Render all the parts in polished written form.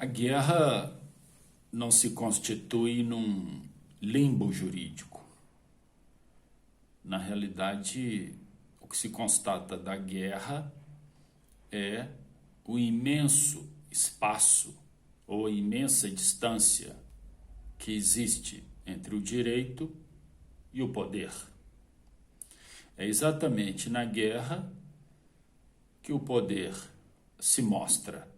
A guerra não se constitui num limbo jurídico. Na realidade, o que se constata da guerra é o imenso espaço ou a imensa distância que existe entre o direito e o poder. É exatamente na guerra que o poder se mostra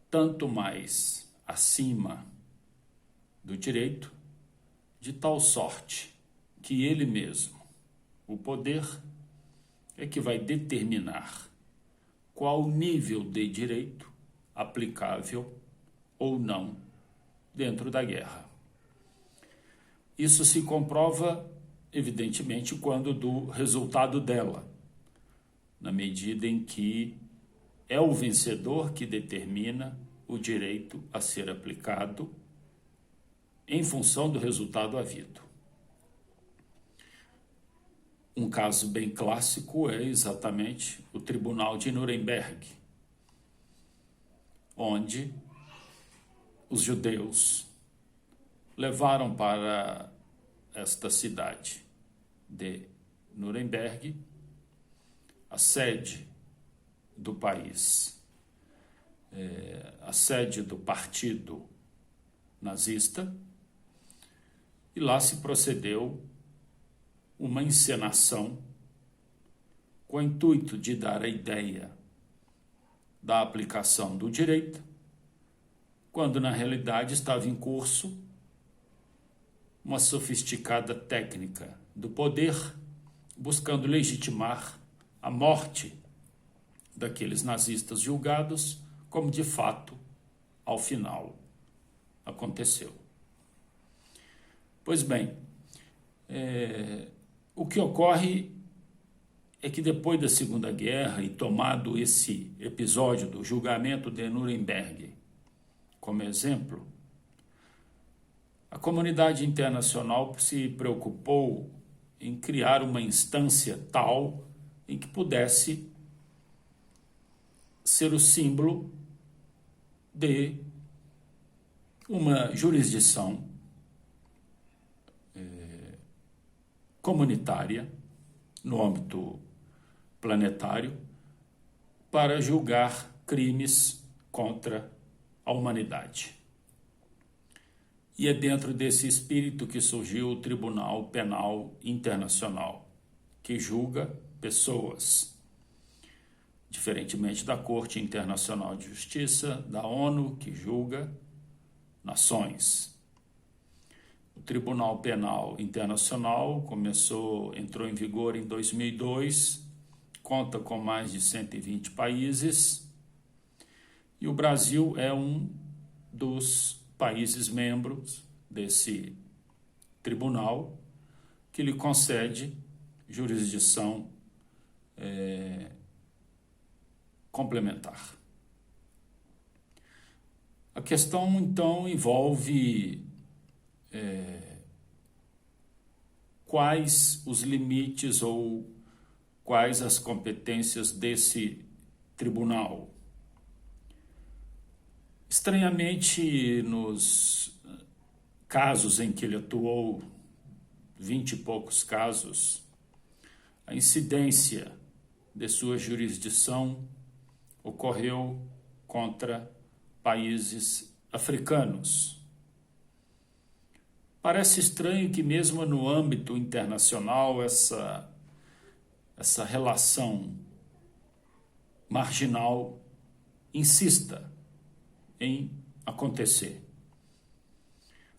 tanto mais acima do direito, de tal sorte que ele mesmo, o poder, é que vai determinar qual o nível de direito aplicável ou não dentro da guerra. Isso se comprova, evidentemente, quando do resultado dela, na medida em que é o vencedor que determina o direito a ser aplicado em função do resultado havido. Um caso bem clássico é exatamente o Tribunal de Nuremberg, onde os judeus levaram para esta cidade de Nuremberg a sede do país, a sede do partido nazista, e lá se procedeu uma encenação com o intuito de dar a ideia da aplicação do direito, quando na realidade estava em curso uma sofisticada técnica do poder, buscando legitimar a morte daqueles nazistas julgados, como de fato, ao final, aconteceu. Pois bem, o que ocorre é que depois da Segunda Guerra, e tomado esse episódio do julgamento de Nuremberg como exemplo, a comunidade internacional se preocupou em criar uma instância tal em que pudesse ser o símbolo de uma jurisdição comunitária no âmbito planetário para julgar crimes contra a humanidade. E é dentro desse espírito que surgiu o Tribunal Penal Internacional, que julga pessoas, diferentemente da Corte Internacional de Justiça, da ONU, que julga nações. O Tribunal Penal Internacional entrou em vigor em 2002, conta com mais de 120 países, e o Brasil é um dos países membros desse tribunal, que lhe concede jurisdição complementar. A questão, então, envolve quais os limites ou quais as competências desse tribunal. Estranhamente, nos casos em que ele atuou, 20 e poucos casos, a incidência de sua jurisdição ocorreu contra países africanos. Parece estranho que mesmo no âmbito internacional essa relação marginal insista em acontecer.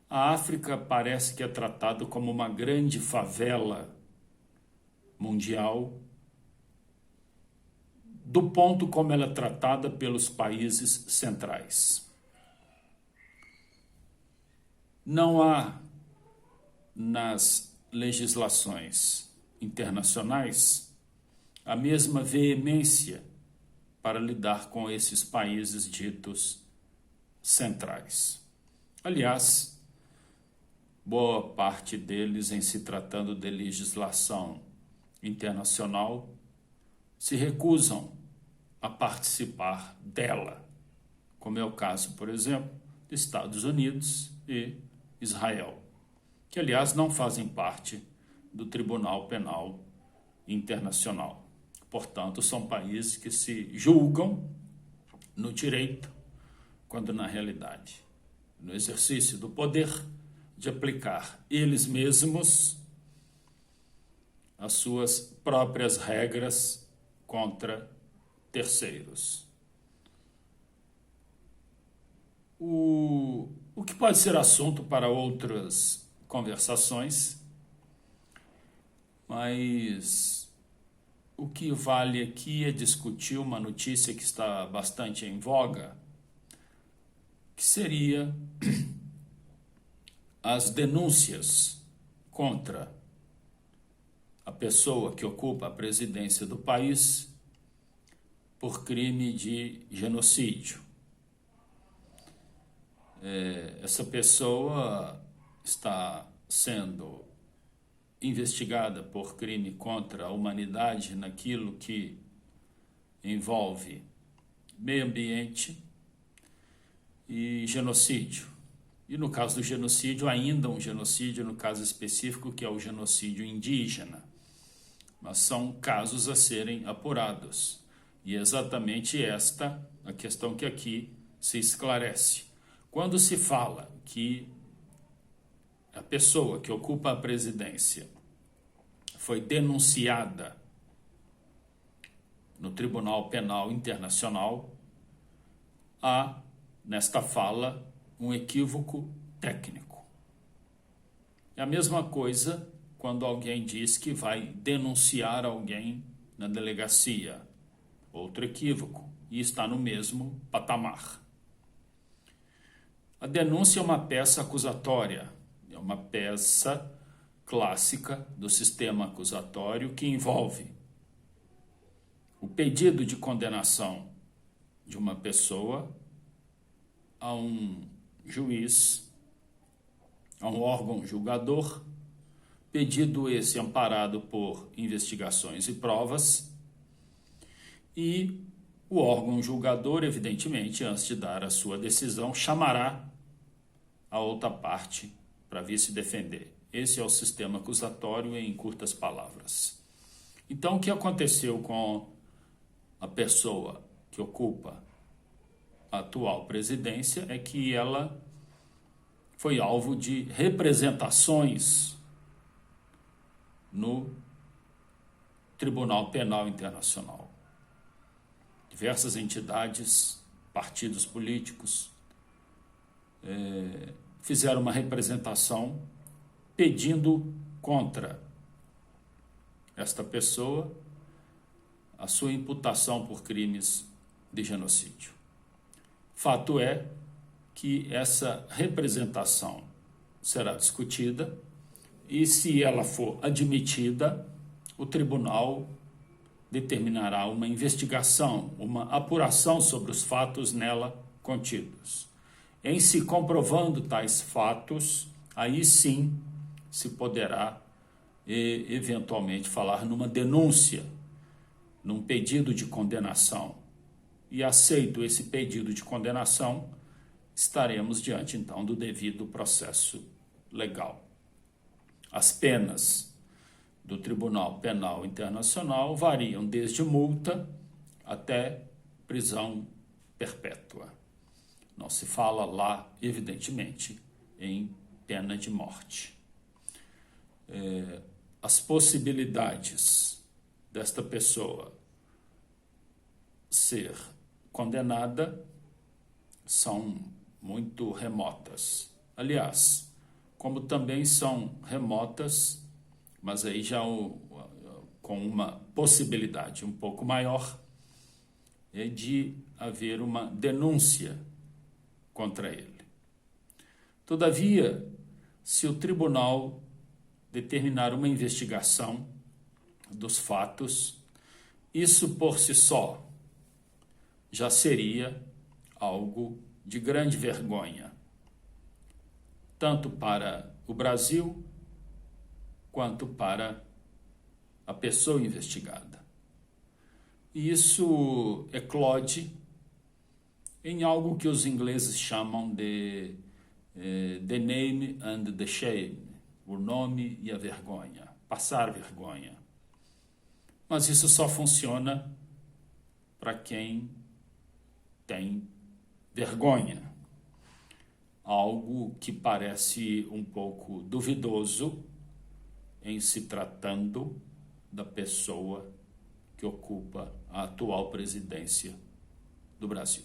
A África parece que é tratada como uma grande favela mundial, do ponto como ela é tratada pelos países centrais. Não há nas legislações internacionais a mesma veemência para lidar com esses países ditos centrais. Aliás, boa parte deles, em se tratando de legislação internacional, se recusam a participar dela como é o caso, por exemplo, dos Estados Unidos e Israel, que, aliás, não fazem parte do Tribunal Penal Internacional. Portanto, são países que se julgam no direito, quando na realidade, no exercício do poder de aplicar eles mesmos as suas próprias regras contra terceiros. O que pode ser assunto para outras conversações, mas o que vale aqui é discutir uma notícia que está bastante em voga, que seria as denúncias contra a pessoa que ocupa a presidência do país por crime de genocídio. Essa pessoa está sendo investigada por crime contra a humanidade naquilo que envolve meio ambiente e genocídio. E no caso do genocídio, ainda um genocídio, no caso específico, que é o genocídio indígena. Mas são casos a serem apurados. E é exatamente esta a questão que aqui se esclarece. Quando se fala que a pessoa que ocupa a presidência foi denunciada no Tribunal Penal Internacional, há, nesta fala, um equívoco técnico. É a mesma coisa quando alguém diz que vai denunciar alguém na delegacia. Outro equívoco, e está no mesmo patamar. A denúncia é uma peça acusatória, é uma peça clássica do sistema acusatório que envolve o pedido de condenação de uma pessoa a um juiz, a um órgão julgador, pedido esse amparado por investigações e provas, e o órgão julgador, evidentemente, antes de dar a sua decisão, chamará a outra parte para vir se defender. Esse é o sistema acusatório em curtas palavras. Então, o que aconteceu com a pessoa que ocupa a atual presidência é que ela foi alvo de representações no Tribunal Penal Internacional. Diversas entidades, partidos políticos, fizeram uma representação pedindo contra esta pessoa a sua imputação por crimes de genocídio. Fato é que essa representação será discutida e, se ela for admitida, o tribunal determinará uma investigação, uma apuração sobre os fatos nela contidos. Em se comprovando tais fatos, aí sim se poderá eventualmente falar numa denúncia, num pedido de condenação. E aceito esse pedido de condenação, estaremos diante então do devido processo legal. As penas do Tribunal Penal Internacional variam desde multa até prisão perpétua. Não se fala lá, evidentemente, em pena de morte. As possibilidades desta pessoa ser condenada são muito remotas. Aliás, como também são remotas, mas aí já com uma possibilidade um pouco maior, é de haver uma denúncia contra ele. Todavia, se o tribunal determinar uma investigação dos fatos, isso por si só já seria algo de grande vergonha, tanto para o Brasil quanto para a pessoa investigada. E isso eclode em algo que os ingleses chamam de the name and the shame, o nome e a vergonha, passar vergonha. Mas isso só funciona para quem tem vergonha. Algo que parece um pouco duvidoso em se tratando da pessoa que ocupa a atual presidência do Brasil.